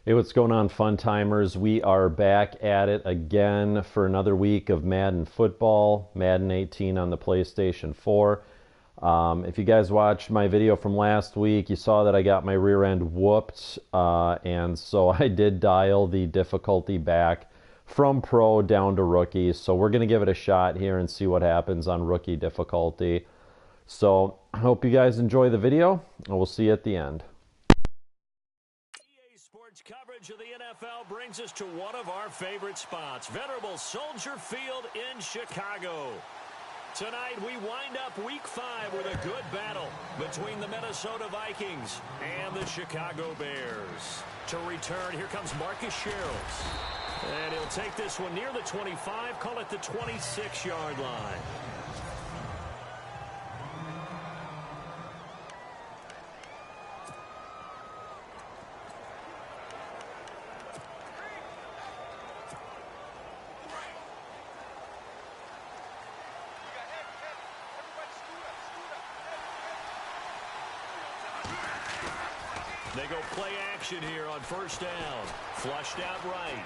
Hey, what's going on, fun timers? We are back at it again for another week of Madden football, Madden 18 on the PlayStation 4. If you guys watched my video from last week, you saw that I got my rear end whooped, and so I did dial the difficulty back from pro down to rookie. So we're going to give it a shot here and see what happens on rookie difficulty. So I hope you guys enjoy the video, and we'll see you at the end. Sports coverage of the NFL brings us to one of our favorite spots, venerable Soldier Field in Chicago. Tonight we wind up Week 5 with a good battle between the Minnesota Vikings and the Chicago Bears. To return, here comes Marcus Sherrills. And he'll take this one near the 25, call it the 26-yard line. They go play action here on first down. Flushed out right.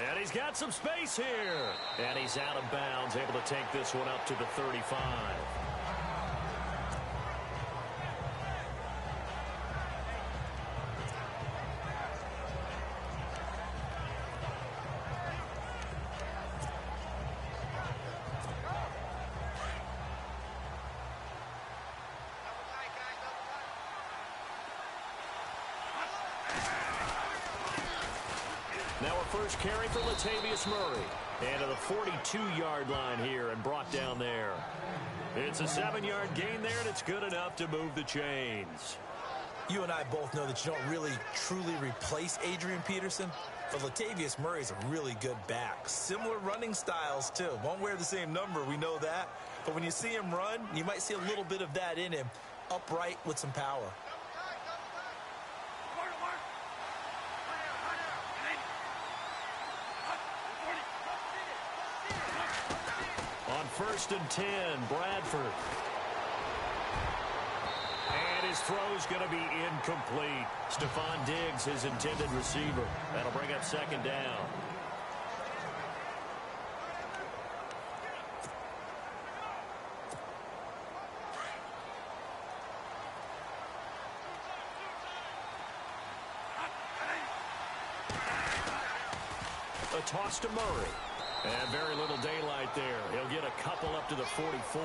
And he's got some space here. And he's out of bounds, able to take this one up to the 35. Now a first carry for Latavius Murray. And to the 42-yard line here and brought down there. It's a 7-yard gain there, and it's good enough to move the chains. You and I both know that you don't really, truly replace Adrian Peterson, but Latavius Murray is a really good back. Similar running styles, too. Won't wear the same number, we know that. But when you see him run, you might see a little bit of that in him, upright with some power. On 1st and 10, Bradford. And his throw's going to be incomplete. Stephon Diggs, his intended receiver. That'll bring up second down. A toss to Murray. And very little daylight there. He'll get a couple up to the 44.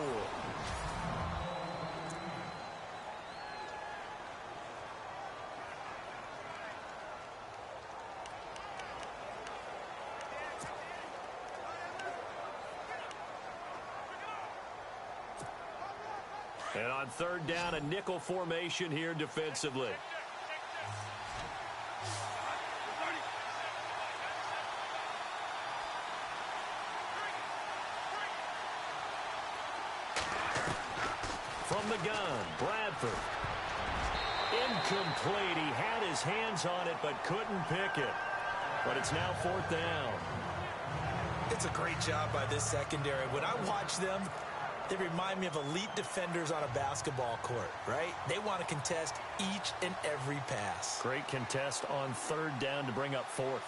And on 3rd down, a nickel formation here defensively. From the gun, Bradford. Incomplete. He had his hands on it but couldn't pick it. But it's now 4th down. It's a great job by this secondary. When I watch them, they remind me of elite defenders on a basketball court, right? They want to contest each and every pass. Great contest on 3rd down to bring up 4th.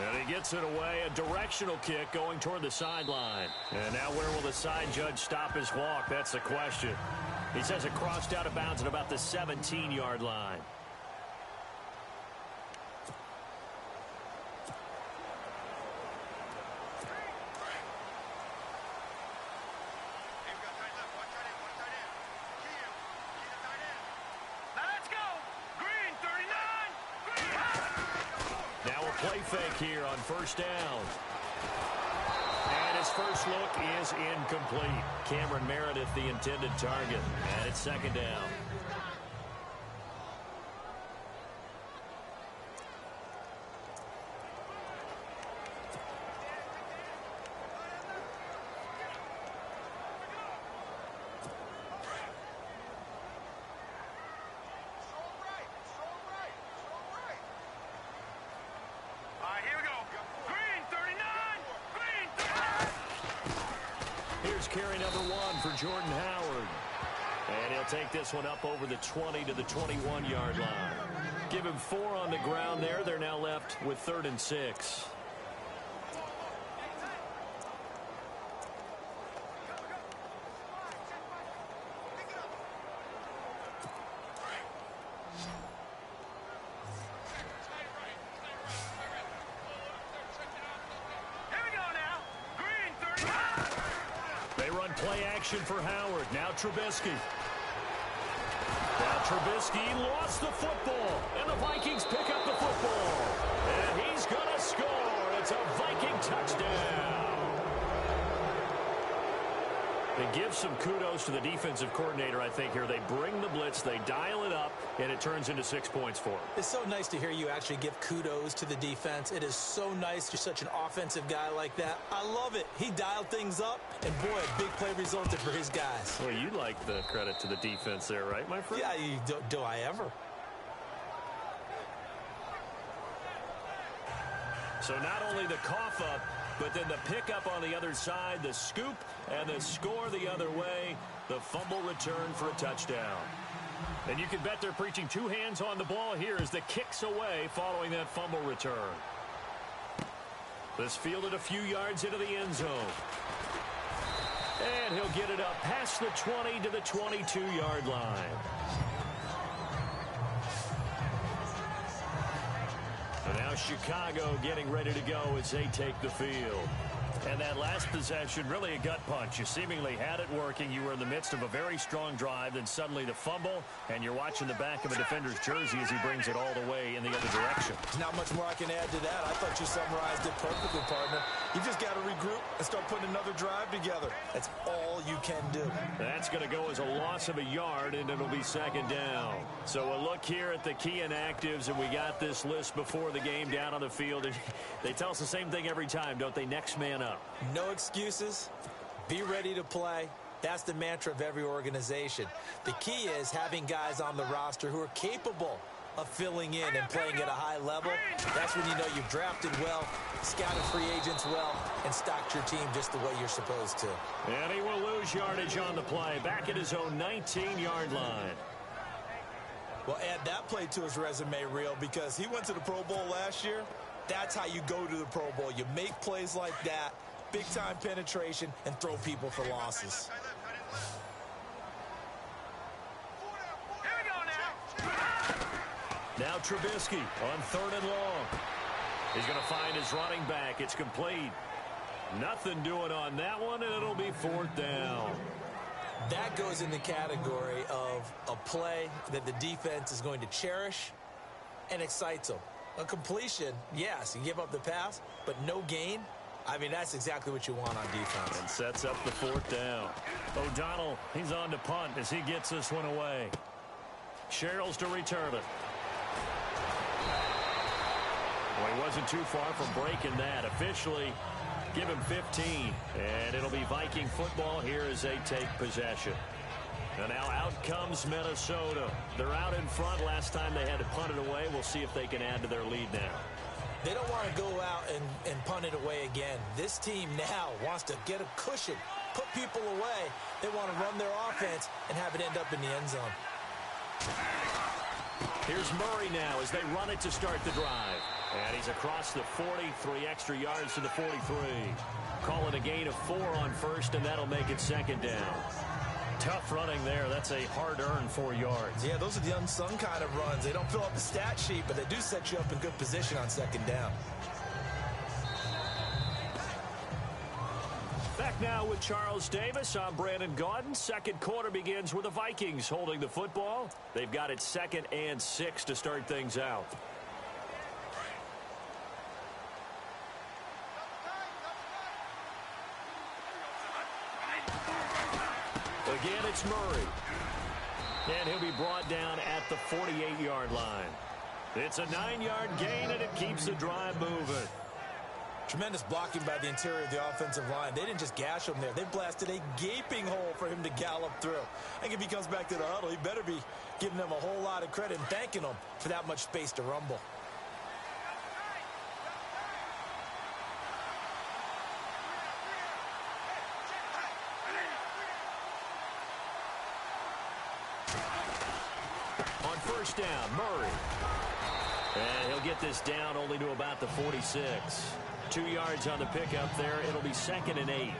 And he gets it away, a directional kick going toward the sideline. And now where will the side judge stop his walk? That's the question. He says it crossed out of bounds at about the 17-yard line. Play fake here on 1st down. And his first look is incomplete. Cameron Meredith, the intended target. And it's 2nd down. here's carry number 1 for Jordan Howard. And he'll take this one up over the 20 to the 21-yard line. Give him 4 on the ground there. They're now left with 3rd and 6. Play action for Howard. Now Trubisky. Now Trubisky lost the football. And the Vikings pick up the football. And he's going to score. It's a Viking touchdown. They give some kudos to the defensive coordinator, I think, here. They bring the blitz, they dial it up, and it turns into 6 points for them. It's so nice to hear you actually give kudos to the defense. It is so nice. You're such an offensive guy like that. I love it. He dialed things up, and boy, a big play resulted for his guys. Well, you like the credit to the defense there, right, my friend? Yeah, do I ever? So not only the cough up, but then the pickup on the other side, the scoop, and the score the other way, the fumble return for a touchdown. And you can bet they're preaching 2 hands on the ball here as the kicks away following that fumble return. This fielded a few yards into the end zone. And he'll get it up past the 20 to the 22-yard line. And now Chicago getting ready to go as they take the field. And that last possession, really a gut punch. You seemingly had it working. You were in the midst of a very strong drive, then suddenly the fumble, and you're watching the back of a defender's jersey as he brings it all the way in the other direction. There's not much more I can add to that. I thought you summarized it perfectly, partner. You just got to regroup and start putting another drive together. That's all you can do. That's going to go as a loss of a yard, and it'll be 2nd down. So a look here at the key inactives, and we got this list before the game down on the field. And they tell us the same thing every time, don't they? Next man up. No excuses. Be ready to play. That's the mantra of every organization. The key is having guys on the roster who are capable of filling in and playing at a high level. That's when you know you've drafted well, scouted free agents well, and stocked your team just the way you're supposed to. And he will lose yardage on the play, back at his own 19-yard line. Well, add that play to his resume reel because he went to the Pro Bowl last year. That's how you go to the Pro Bowl. You make plays like that, big-time penetration, and throw people for losses. Now Trubisky on 3rd and long. He's going to find his running back. It's complete. Nothing doing on that one, and it'll be 4th down. That goes in the category of a play that the defense is going to cherish and excites them. A completion, yes, you give up the pass, but no gain. I mean, that's exactly what you want on defense. And sets up the 4th down. O'Donnell, he's on to punt as he gets this one away. Sherrills to return it. Well, he wasn't too far from breaking that. Officially, give him 15. And it'll be Viking football here as they take possession. And now out comes Minnesota. They're out in front. Last time they had to punt it away. We'll see if they can add to their lead now. They don't want to go out and punt it away again. This team now wants to get a cushion, put people away. They want to run their offense and have it end up in the end zone. Here's Murray now as they run it to start the drive. And he's across the 40, 3 extra yards to the 43. Call it a gain of 4 on first, and that'll make it 2nd down. Tough running there. That's a hard-earned 4 yards. Yeah, those are the unsung kind of runs. They don't fill up the stat sheet, but they do set you up in good position on 2nd down. Back now with Charles Davis. I'm Brandon Gaudin. 2nd quarter begins with the Vikings holding the football. They've got it 2nd and 6 to start things out. Again, it's Murray. And he'll be brought down at the 48-yard line. It's a 9-yard gain, and it keeps the drive moving. Tremendous blocking by the interior of the offensive line. They didn't just gash him there. They blasted a gaping hole for him to gallop through. I think if he comes back to the huddle, he better be giving them a whole lot of credit and thanking them for that much space to rumble. On first down, Murray. And he'll get this down only to about the 46. 2 yards on the pickup there. It'll be 2nd and 8.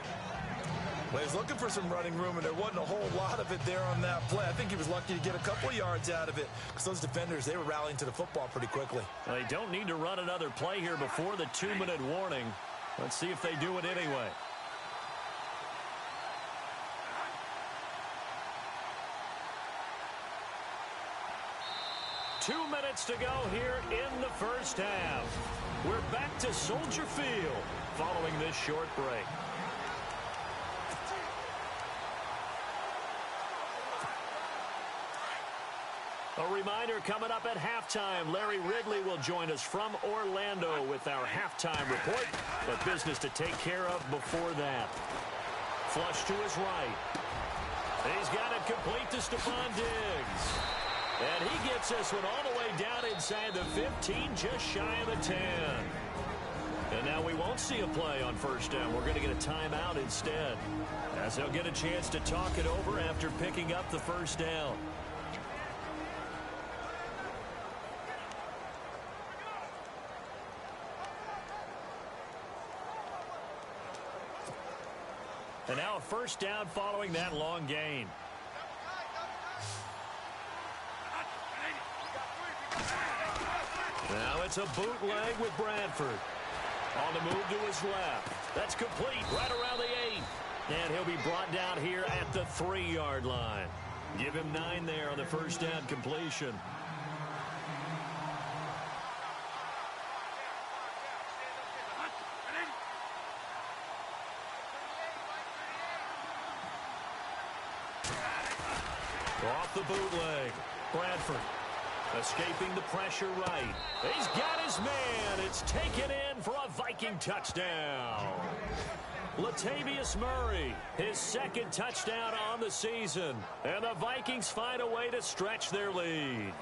Well, he's looking for some running room, and there wasn't a whole lot of it there on that play. I think he was lucky to get a couple of yards out of it because those defenders, they were rallying to the football pretty quickly. Well, they don't need to run another play here before the 2-minute warning. Let's see if they do it anyway. Two minutes to go here in the first half. We're back to Soldier Field following this short break. A reminder coming up at halftime, Larry Ridley will join us from Orlando with our halftime report, but business to take care of before that. Flush to his right. He's got it complete to Stephon Diggs. And he gets this one all the way down inside the 15, just shy of the 10. And now we won't see a play on first down. We're going to get a timeout instead, as they'll get a chance to talk it over after picking up the first down. And now a first down following that long gain. Now it's a bootleg with Bradford. On the move to his left. That's complete right around the 8. And he'll be brought down here at the 3-yard line. Give him 9 there on the first down completion. Off the bootleg. Bradford escaping the pressure right. He's got his man. It's taken in for a Viking touchdown. Latavius Murray, his 2nd touchdown on the season. And the Vikings find a way to stretch their lead.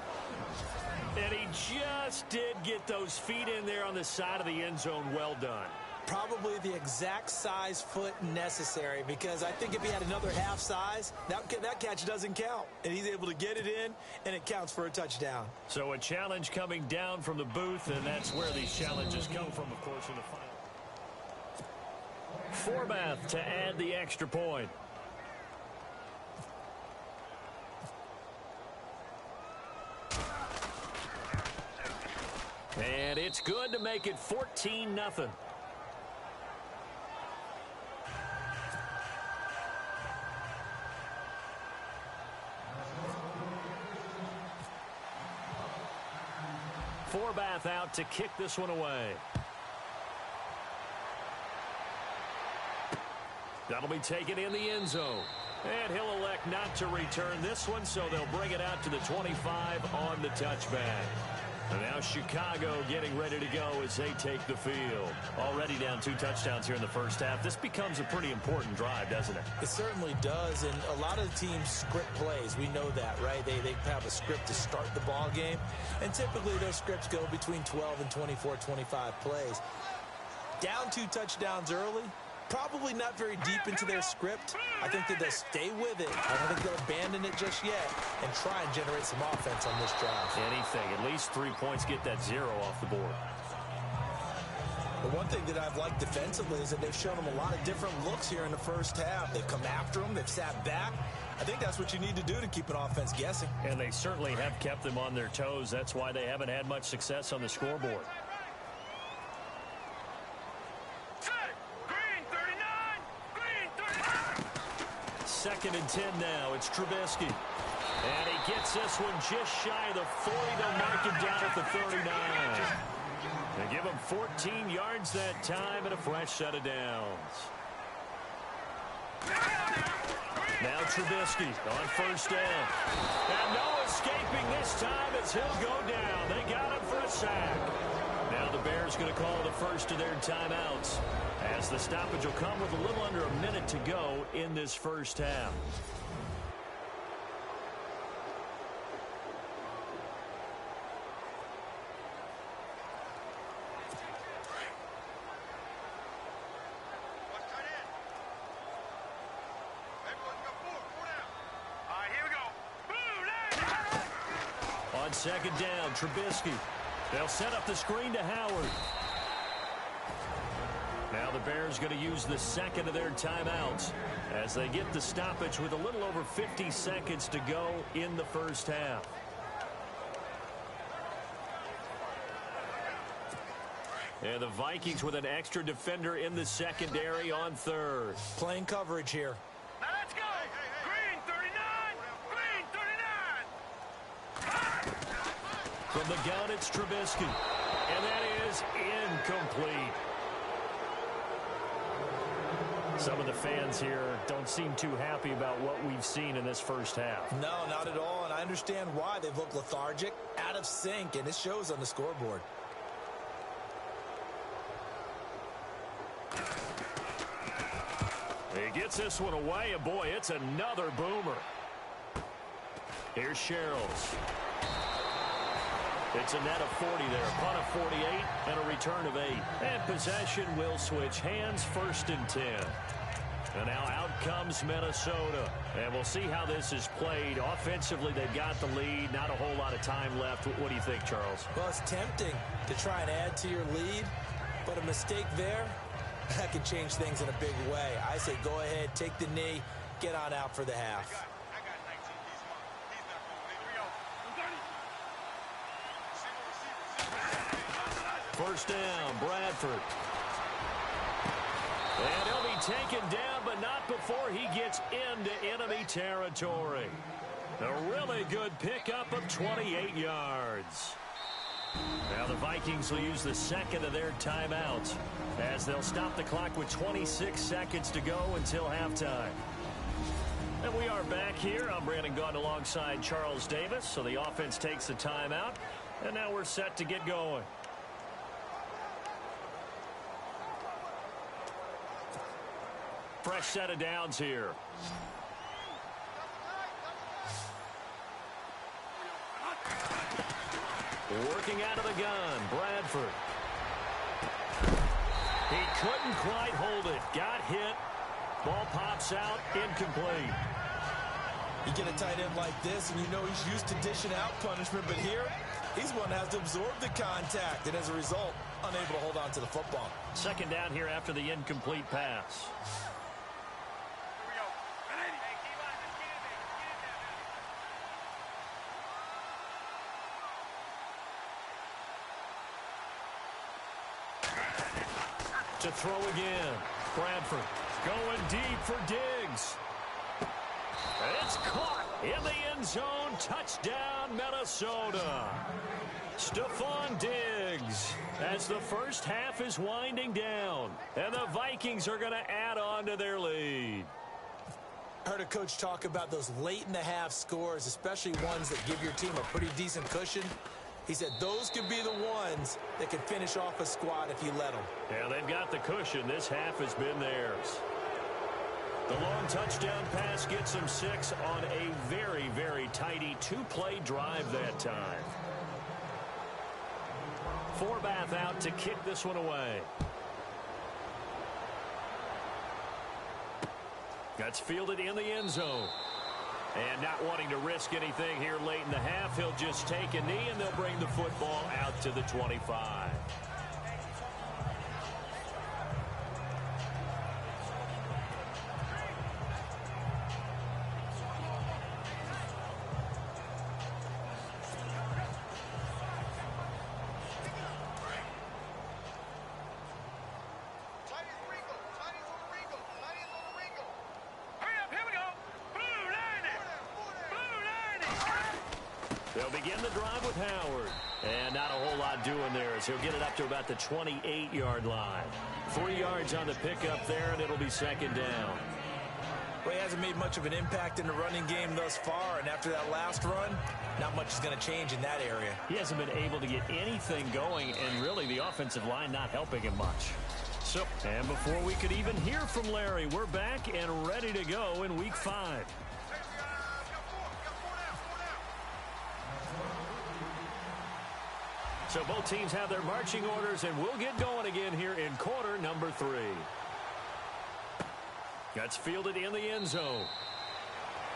And he just did get those feet in there on the side of the end zone. Well done. Probably the exact size foot necessary, because I think if he had another half size, that catch doesn't count. And he's able to get it in, and it counts for a touchdown. So a challenge coming down from the booth, and that's where these challenges come from, of course, in the final. Forbath to add the extra point. And it's good to make it 14-0. Forbath out to kick this one away. That'll be taken in the end zone. And he'll elect not to return this one, so they'll bring it out to the 25 on the touchback. And now Chicago getting ready to go as they take the field. Already down 2 touchdowns here in the first half. This becomes a pretty important drive, doesn't it? It certainly does, and a lot of the teams script plays. We know that, right? They have a script to start the ball game, and typically those scripts go between 12 and 24, 25 plays. Down 2 touchdowns early, probably not very deep into their script. I think that they'll stay with it. I don't think they'll abandon it just yet and try and generate some offense on this drive. Anything. At least 3 points, get that 0 off the board. But one thing that I've liked defensively is that they've shown them a lot of different looks here in the first half. They've come after them. They've sat back. I think that's what you need to do to keep an offense guessing. And they certainly have kept them on their toes. That's why they haven't had much success on the scoreboard. 2nd and 10 now. It's Trubisky. And he gets this one just shy of the 40. They'll mark him down at the 39. They give him 14 yards that time and a fresh set of downs. Now Trubisky on first down. And no escaping this time as he'll go down. They got him for a sack. Now the Bears going to call the first of their timeouts, as the stoppage will come with a little under a minute to go in this first half. All right, here we go. Boom, On second down, Trubisky. They'll set up the screen to Howard. Now the Bears going to use the second of their timeouts as they get the stoppage with a little over 50 seconds to go in the first half. And the Vikings with an extra defender in the secondary on third. Playing coverage here. Now let's go. Green 39. Green 39. From the gun, it's Trubisky. And that is incomplete. Some of the fans here don't seem too happy about what we've seen in this first half. No, not at all, and I understand why. They've looked lethargic, out of sync, and it shows on the scoreboard. He gets this one away, and boy, it's another boomer. Here's Sherrills. It's a net of 40 there, punt of 48, and a return of 8. And possession will switch hands, 1st and 10. And now out comes Minnesota. And we'll see how this is played. Offensively, they've got the lead. Not a whole lot of time left. What do you think, Charles? Well, it's tempting to try and add to your lead, but a mistake there, that can change things in a big way. I say go ahead, take the knee, get on out for the half. First down, Bradford. And he'll be taken down, but not before he gets into enemy territory. A really good pickup of 28 yards. Now the Vikings will use the second of their timeouts as they'll stop the clock with 26 seconds to go until halftime. And we are back here. I'm Brandon Gaudin alongside Charles Davis. So the offense takes the timeout, and now we're set to get going. Fresh set of downs here. Working out of the gun, Bradford. He couldn't quite hold it. Got hit. Ball pops out, incomplete. You get a tight end like this, and you know he's used to dishing out punishment, but here, he's one that has to absorb the contact, and as a result, unable to hold on to the football. Second down here after the incomplete pass. To throw again. Bradford going deep for Diggs. And it's caught in the end zone. Touchdown, Minnesota. Stephon Diggs as the first half is winding down. And the Vikings are going to add on to their lead. I heard a coach talk about those late-in-the-half scores, especially ones that give your team a pretty decent cushion. He said those could be the ones that can finish off a squad if you let them. Yeah, they've got the cushion. This half has been theirs. The long touchdown pass gets them 6 on a very, very tidy 2-play drive that time. Forbath out to kick this one away. That's fielded in the end zone. And not wanting to risk anything here late in the half, he'll just take a knee, and they'll bring the football out to the 25. They'll begin the drive with Howard. And not a whole lot doing there as he'll get it up to about the 28-yard line. 3 yards on the pickup there, and it'll be second down. Well, he hasn't made much of an impact in the running game thus far, and after that last run, not much is going to change in that area. He hasn't been able to get anything going, and really the offensive line not helping him much. So, and before we could even hear from Larry, we're back and ready to go in Week 5. So both teams have their marching orders, and we'll get going again here in quarter number 3. That's fielded in the end zone.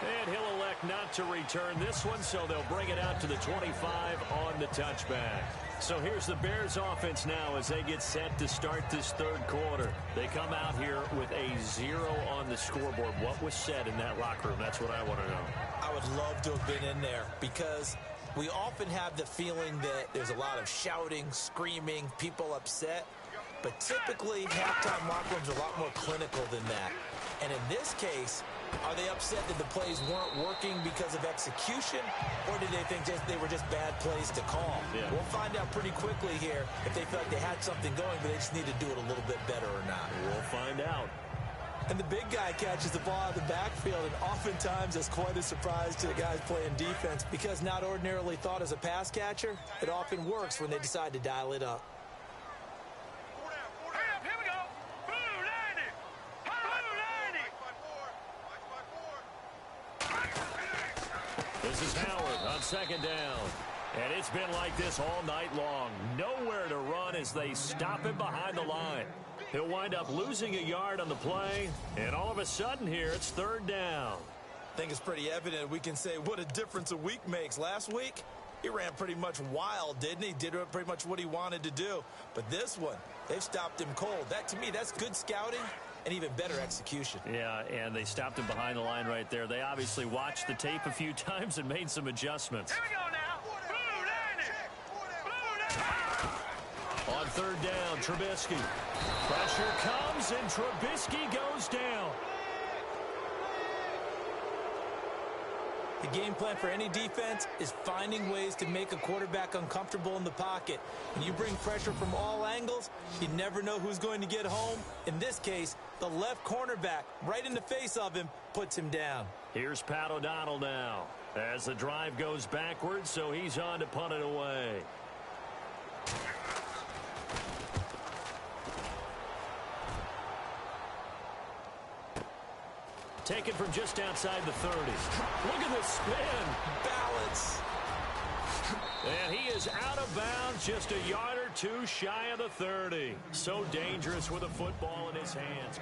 And he'll elect not to return this one, so they'll bring it out to the 25 on the touchback. So here's the Bears offense now as they get set to start this third quarter. They come out here with a 0 on the scoreboard. What was said in that locker room? That's what I want to know. I would love to have been in there because we often have the feeling that there's a lot of shouting, screaming, people upset. But typically, halftime locker rooms are a lot more clinical than that. And in this case, are they upset that the plays weren't working because of execution, or did they think they were just bad plays to call? Yeah. We'll find out pretty quickly here if they felt like they had something going, but they just need to do it a little bit better or not. We'll find out. And the big guy catches the ball out of the backfield, and oftentimes it's quite a surprise to the guys playing defense because not ordinarily thought as a pass catcher, it often works when they decide to dial it up. Here we go. Blue 90. Blue 90. This is Howard on second down. And it's been like this all night long. Nowhere to run as they stop him behind the line. He'll wind up losing a yard on the play. And all of a sudden here, it's third down. I think it's pretty evident we can say what a difference a week makes. Last week, he ran pretty much wild, didn't he? Did pretty much what he wanted to do. But this one, they've stopped him cold. That, to me, that's good scouting and even better execution. Yeah, and they stopped him behind the line right there. They obviously watched the tape a few times and made some adjustments. Here we go now. Blue 90. Blue 90. On third down, Trubisky. Pressure comes, and Trubisky goes down. The game plan for any defense is finding ways to make a quarterback uncomfortable in the pocket. When you bring pressure from all angles, you never know who's going to get home. In this case, the left cornerback, right in the face of him, puts him down. Here's Pat O'Donnell now as the drive goes backwards, so he's on to punt it away. Taken from just outside the 30. Look at the spin. Balance. And he is out of bounds, just a yard or two shy of the 30. So dangerous with a football in his hands.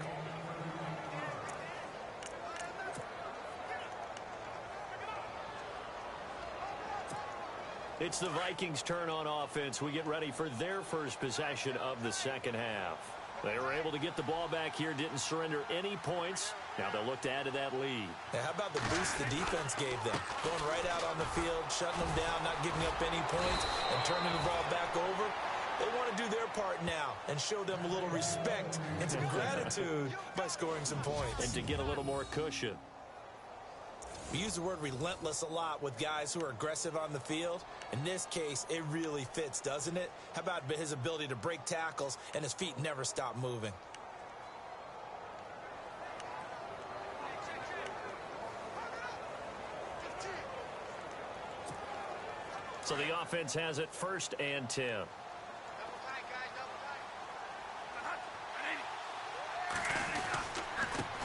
It's the Vikings' turn on offense. We get ready for their first possession of the second half. They were able to get the ball back here, didn't surrender any points. Now they'll look to add to that lead. Now, how about the boost the defense gave them? Going right out on the field, shutting them down, not giving up any points, and turning the ball back over. They want to do their part now and show them a little respect and some gratitude by scoring some points. And to get a little more cushion. We use the word relentless a lot with guys who are aggressive on the field. In this case, it really fits, doesn't it? How about his ability to break tackles and his feet never stop moving? So the offense has it first and 10.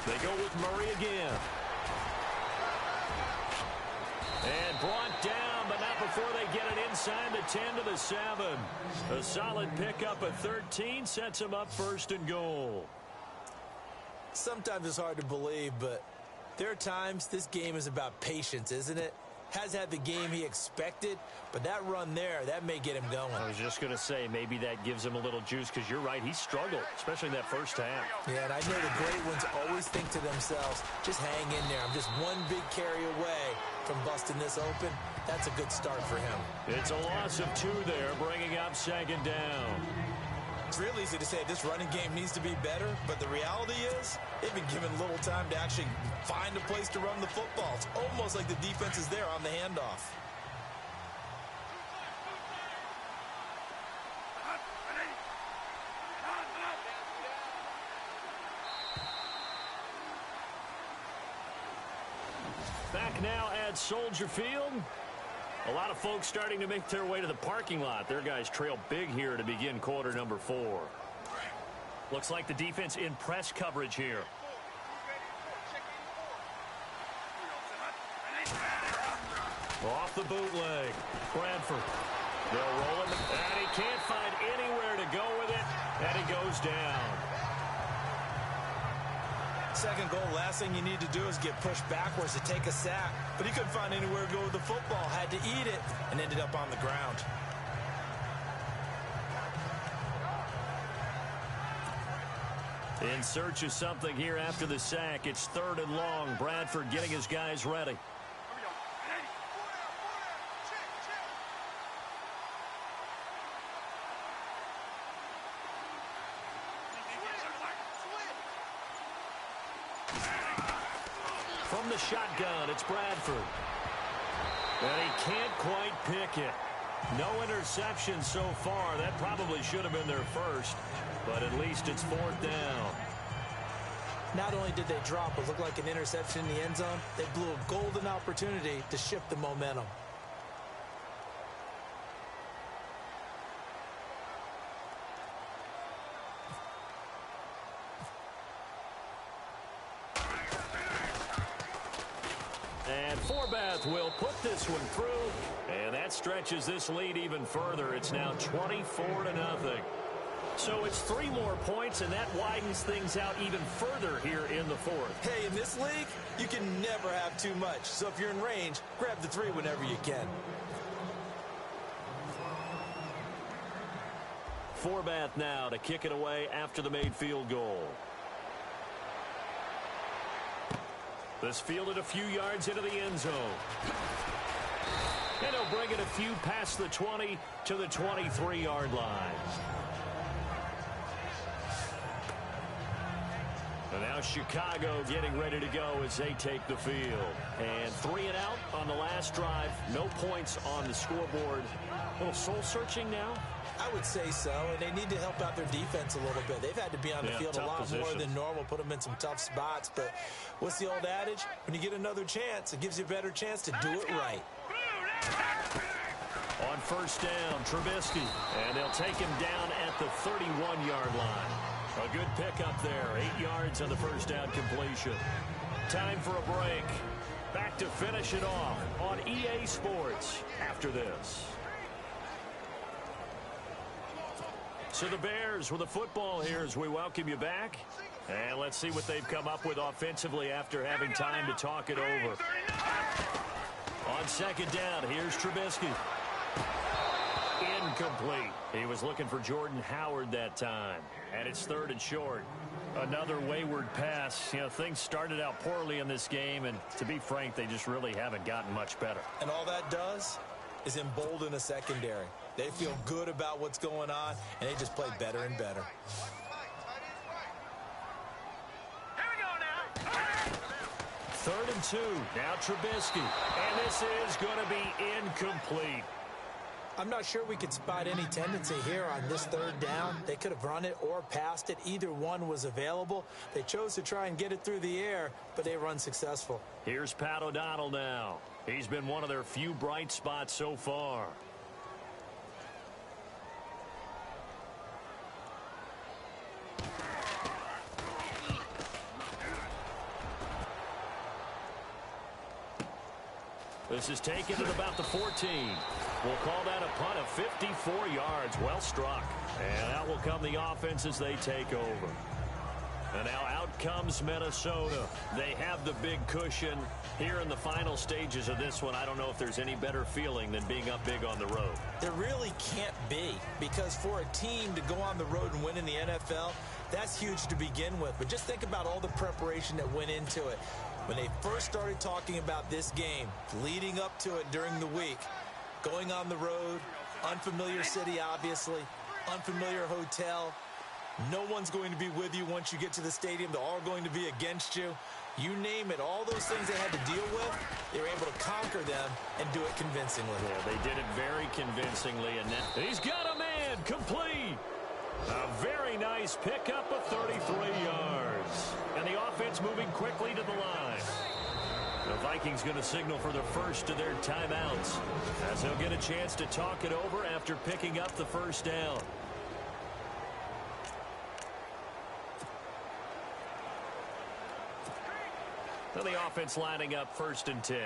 They go with Murray again. And brought down, but not before they get it inside the 10 to the 7. A solid pickup at 13 sets them up first and goal. Sometimes it's hard to believe, but there are times this game is about patience, isn't it? Has had the game he expected, but that run there, that may get him going. I was just going to say, maybe that gives him a little juice, because you're right, he struggled, especially in that first half. Yeah, and I know the great ones always think to themselves, just hang in there. I'm just one big carry away from busting this open. That's a good start for him. It's a loss of 2 there, bringing up second down. It's real easy to say this running game needs to be better, but the reality is they've been given little time to actually find a place to run the football. It's almost like the defense is there on the handoff. Back now at Soldier Field. A lot of folks starting to make their way to the parking lot. Their guys trail big here to begin quarter number 4. Looks like the defense in press coverage here. Off the bootleg. Bradford. They'll roll him, and he can't find anywhere to go with it, and he goes down. Second goal, last thing you need to do is get pushed backwards to take a sack. But he couldn't find anywhere to go with the football. Had to eat it and ended up on the ground. In search of something here after the sack. It's 3rd and long. Bradford getting his guys ready. From the shotgun, it's Bradford. And he can't quite pick it. No interception so far. That probably should have been their first, but at least it's 4th down. Not only did they drop what looked like an interception in the end zone, they blew a golden opportunity to shift the momentum. And Forbath will put this one through, and that stretches this lead even further. It's now 24-0. So it's 3 more points, and that widens things out even further here in the 4th. Hey, in this league, you can never have too much. So if you're in range, grab the 3 whenever you can. Forbath now to kick it away after the made field goal. This fielded a few yards into the end zone. And he'll bring it a few past the 20 to the 23-yard line. And now Chicago getting ready to go as they take the field. And 3 and out on the last drive. No points on the scoreboard. A little soul-searching now? I would say so, and they need to help out their defense a little bit. They've had to be on the field a lot more than normal, put them in some tough spots. But what's the old adage? When you get another chance, it gives you a better chance to do it right. On 1st down, Trubisky. And they'll take him down at the 31-yard line. A good pickup there. 8 yards on the 1st down completion. Time for a break. Back to finish it off on EA Sports after this. So the Bears with the football here as we welcome you back. And let's see what they've come up with offensively after having time to talk it over. On 2nd down, here's Trubisky. Incomplete. He was looking for Jordan Howard that time. And it's 3rd and short. Another wayward pass. You know, things started out poorly in this game, and to be frank, they just really haven't gotten much better. And all that does is embolden a secondary. They feel good about what's going on, and they just play better and better. Here we go now. 3rd and 2. Now Trubisky. And this is going to be incomplete. I'm not sure we could spot any tendency here on this 3rd down. They could have run it or passed it. Either one was available. They chose to try and get it through the air, but they were unsuccessful. Here's Pat O'Donnell now. He's been one of their few bright spots so far. This is taken at about the 14. We'll call that a punt of 54 yards. Well struck. And out will come the offense as they take over. And now out comes Minnesota. They have the big cushion here in the final stages of this one. I don't know if there's any better feeling than being up big on the road. There really can't be, because for a team to go on the road and win in the NFL, that's huge to begin with. But just think about all the preparation that went into it. When they first started talking about this game, leading up to it during the week, going on the road, unfamiliar city, obviously, unfamiliar hotel. No one's going to be with you once you get to the stadium. They're all going to be against you. You name it, all those things they had to deal with, they were able to conquer them and do it convincingly. Yeah, they did it very convincingly. And then he's got a man, complete. A very nice pickup of 33 yards. And the offense moving quickly to the line. The Vikings going to signal for the first of their timeouts, as they'll get a chance to talk it over after picking up the 1st down. So the offense lining up 1st and 10.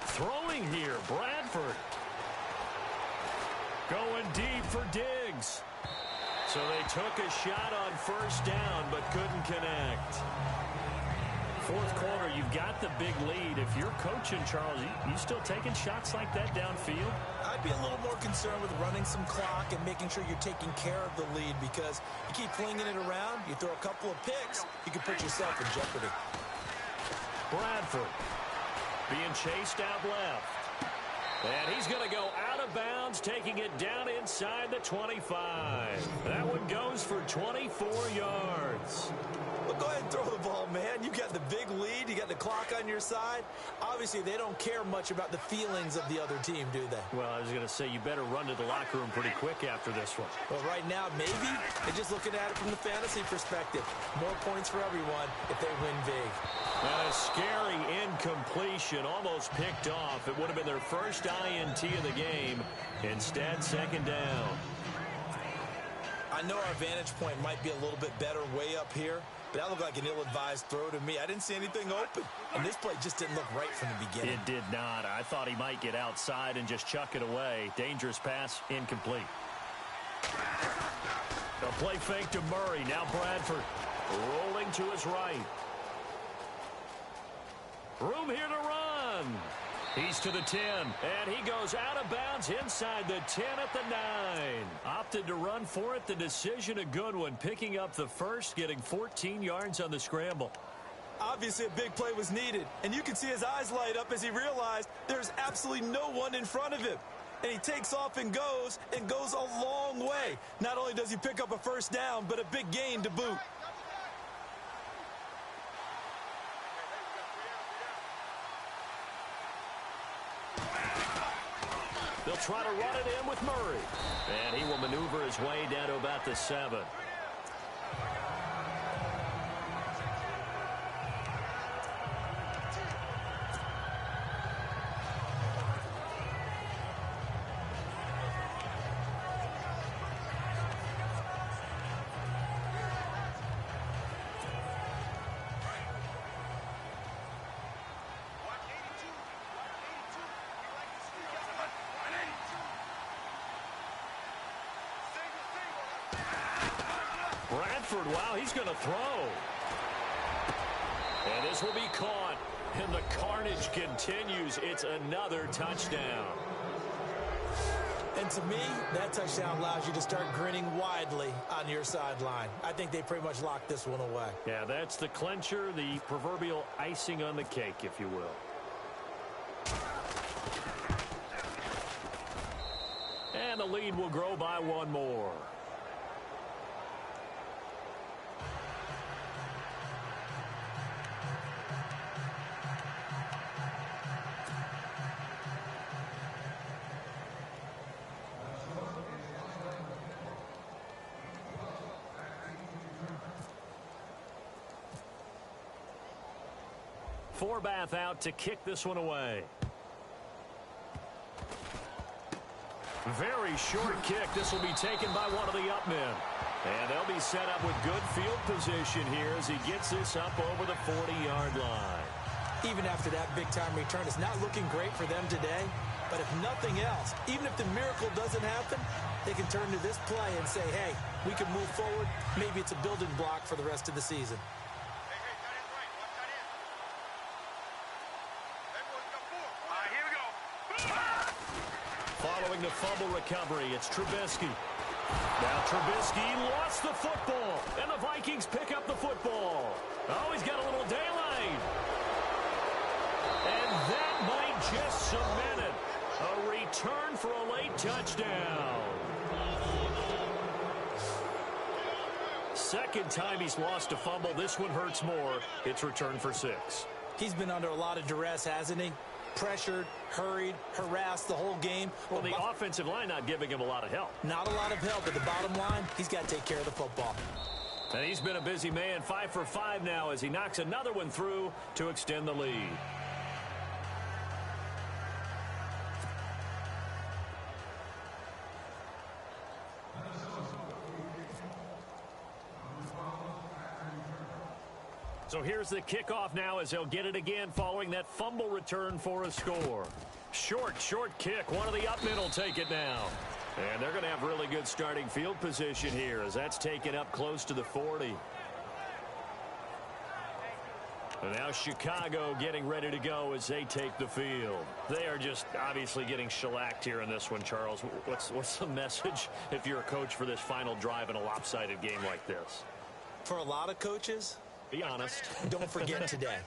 Throwing here, Bradford. Going So they took a shot on first down, but couldn't connect. Fourth quarter, you've got the big lead. If you're coaching, Charles, you still taking shots like that downfield? I'd be a little more concerned with running some clock and making sure you're taking care of the lead, because you keep flinging it around, you throw a couple of picks, you can put yourself in jeopardy. Bradford being chased out left. And he's going to go out of bounds, taking it down inside the 25. That one goes for 24 yards. Well, go ahead and throw the ball, man. You got the big lead. You got the clock on your side. Obviously, they don't care much about the feelings of the other team, do they? Well, I was going to say, you better run to the locker room pretty quick after this one. Well, right now, maybe. They're just looking at it from the fantasy perspective. More points for everyone if they win big. And a scary incompletion, almost picked off. It would have been their first INT of the game. Instead, second down. I know our vantage point might be a little bit better way up here, but that looked like an ill-advised throw to me. I didn't see anything open, and this play just didn't look right from the beginning. It did not. I thought he might get outside and just chuck it away. Dangerous pass, incomplete. A play fake to Murray. Now Bradford rolling to his right. Room here to run. He's to the 10, and he goes out of bounds inside the 10 at the 9. Opted to run for it. The decision a good one, picking up the first, getting 14 yards on the scramble. Obviously, a big play was needed, and you can see his eyes light up as he realized there's absolutely no one in front of him. And he takes off and goes a long way. Not only does he pick up a first down, but a big gain to boot. They'll try to run it in with Murray. And he will maneuver his way down to about the 7. Bradford, wow, he's going to throw. And this will be caught. And the carnage continues. It's another touchdown. And to me, that touchdown allows you to start grinning widely on your sideline. I think they pretty much locked this one away. Yeah, that's the clincher, the proverbial icing on the cake, if you will. And the lead will grow by one more. Forbath out to kick this one away. Very short kick. This will be taken by one of the up men. And they'll be set up with good field position here as he gets this up over the 40-yard line. Even after that big-time return, it's not looking great for them today. But if nothing else, even if the miracle doesn't happen, they can turn to this play and say, hey, we can move forward. Maybe it's a building block for the rest of the season. Following the fumble recovery, it's Trubisky. Now Trubisky lost the football, and the Vikings pick up the football. Oh, he's got a little daylight. And that might just cement it. A return for a late touchdown. Second time he's lost a fumble. This one hurts more. It's returned for 6. He's been under a lot of duress, hasn't he? Pressured, hurried, harassed the whole game. Well, the offensive line not giving him a lot of help. Not a lot of help, but the bottom line, he's got to take care of the football. And he's been a busy man, 5 for 5 now as he knocks another one through to extend the lead. So here's the kickoff now as they'll get it again following that fumble return for a score. Short kick. One of the up men will take it now. And they're going to have really good starting field position here as that's taken up close to the 40. And now Chicago getting ready to go as they take the field. They are just obviously getting shellacked here in this one, Charles. What's the message if you're a coach for this final drive in a lopsided game like this? For a lot of coaches, be honest. Don't forget today.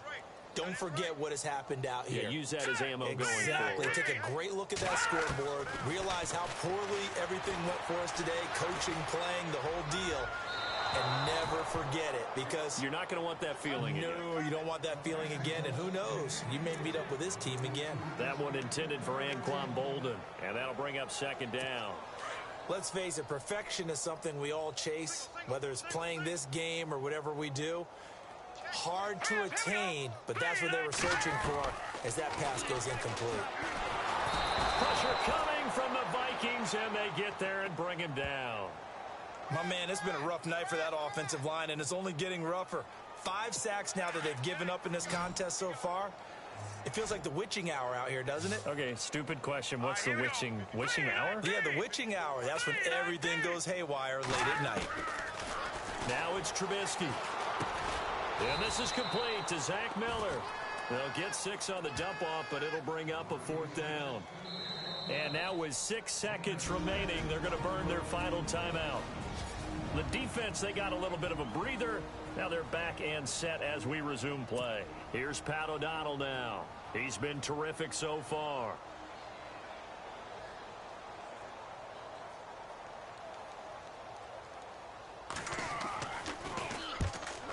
Don't forget what has happened out here. Yeah, use that as ammo going forward. Exactly. Take a great look at that scoreboard. Realize how poorly everything went for us today. Coaching, playing, the whole deal. And never forget it, because you're not going to want that feeling again. No, you don't want that feeling again. And who knows? You may meet up with this team again. That one intended for Anquan Bolden. And that'll bring up second down. Let's face it, perfection is something we all chase, whether it's playing this game or whatever we do. Hard to attain, but that's what they were searching for as that pass goes incomplete. Pressure coming from the Vikings, and they get there and bring him down. My man, it's been a rough night for that offensive line, and it's only getting rougher. 5 sacks now that they've given up in this contest so far. It feels like the witching hour out here, doesn't it? Okay, stupid question. What's the witching hour? Yeah, the witching hour. That's when everything goes haywire late at night. Now it's Trubisky. And this is complete to Zach Miller. They'll get 6 on the dump-off, but it'll bring up a 4th down. And now with 6 seconds remaining, they're going to burn their final timeout. The defense, they got a little bit of a breather. Now they're back and set as we resume play. Here's Pat O'Donnell now. He's been terrific so far.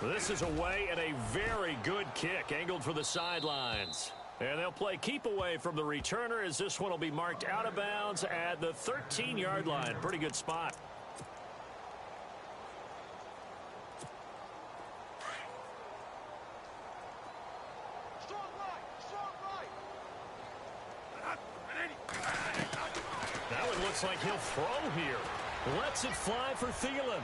This is away and a very good kick angled for the sidelines. And they'll play keep away from the returner as this one will be marked out of bounds at the 13-yard line. Pretty good spot. Now it looks like he'll throw here. Lets it fly for Thielen.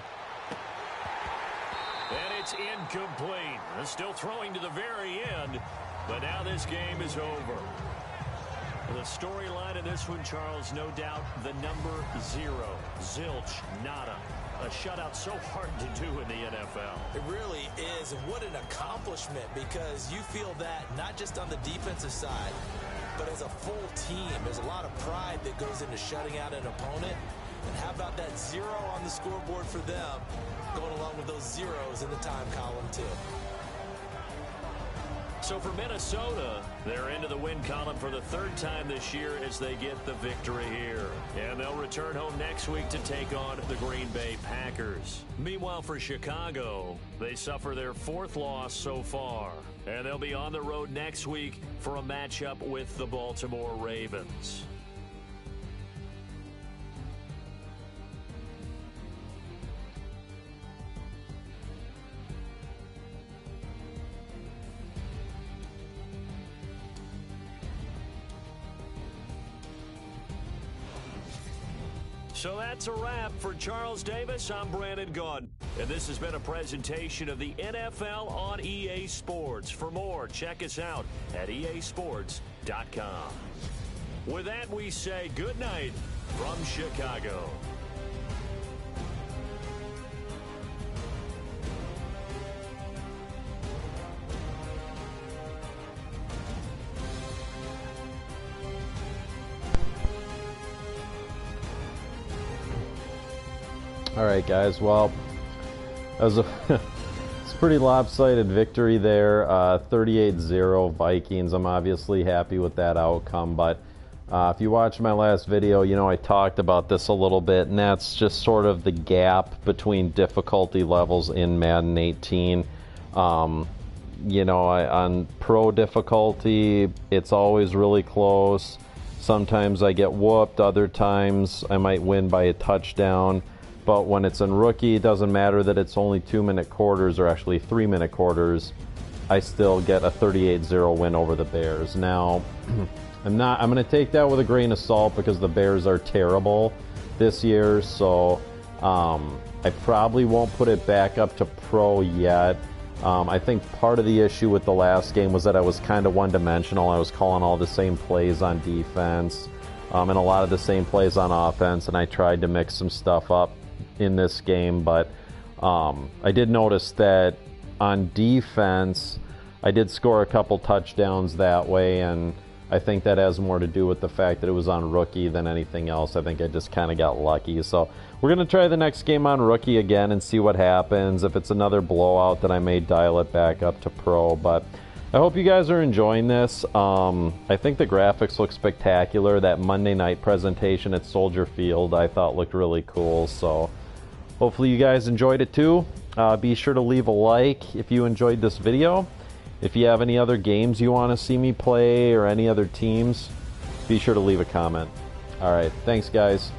And it's incomplete. They're still throwing to the very end, but now this game is over. The storyline in this one, Charles, no doubt the number 0. Zilch, nada. A shutout so hard to do in the NFL. It really is, and what an accomplishment, because you feel that not just on the defensive side, but as a full team. There's a lot of pride that goes into shutting out an opponent. And how about that 0 on the scoreboard for them, going along with those zeros in the time column, too. So for Minnesota, they're into the win column for the 3rd time this year as they get the victory here. And they'll return home next week to take on the Green Bay Packers. Meanwhile, for Chicago, they suffer their 4th loss so far. And they'll be on the road next week for a matchup with the Baltimore Ravens. So that's a wrap. For Charles Davis, I'm Brandon Gaudin. And this has been a presentation of the NFL on EA Sports. For more, check us out at easports.com. With that, we say good night from Chicago. All right, guys. Well, that was it's a pretty lopsided victory there. 38-0 Vikings. I'm obviously happy with that outcome, but if you watched my last video, you know I talked about this a little bit, and that's just sort of the gap between difficulty levels in Madden 18. You know, on pro difficulty, it's always really close. Sometimes I get whooped. Other times I might win by a touchdown. But when it's in rookie, it doesn't matter that it's only 2-minute quarters or actually 3-minute quarters. I still get a 38-0 win over the Bears. Now, I'm going to take that with a grain of salt because the Bears are terrible this year. So I probably won't put it back up to pro yet. I think part of the issue with the last game was that I was kind of one-dimensional. I was calling all the same plays on defense. and a lot of the same plays on offense, and I tried to mix some stuff up in this game, but I did notice that on defense, I did score a couple touchdowns that way, and I think that has more to do with the fact that it was on rookie than anything else. I think I just kind of got lucky. So we're going to try the next game on rookie again and see what happens. If it's another blowout, then I may dial it back up to pro. But I hope you guys are enjoying this. I think the graphics look spectacular. That Monday night presentation at Soldier Field I thought looked really cool. So hopefully you guys enjoyed it too. Be sure to leave a like if you enjoyed this video. If you have any other games you want to see me play or any other teams, be sure to leave a comment. All right, thanks guys.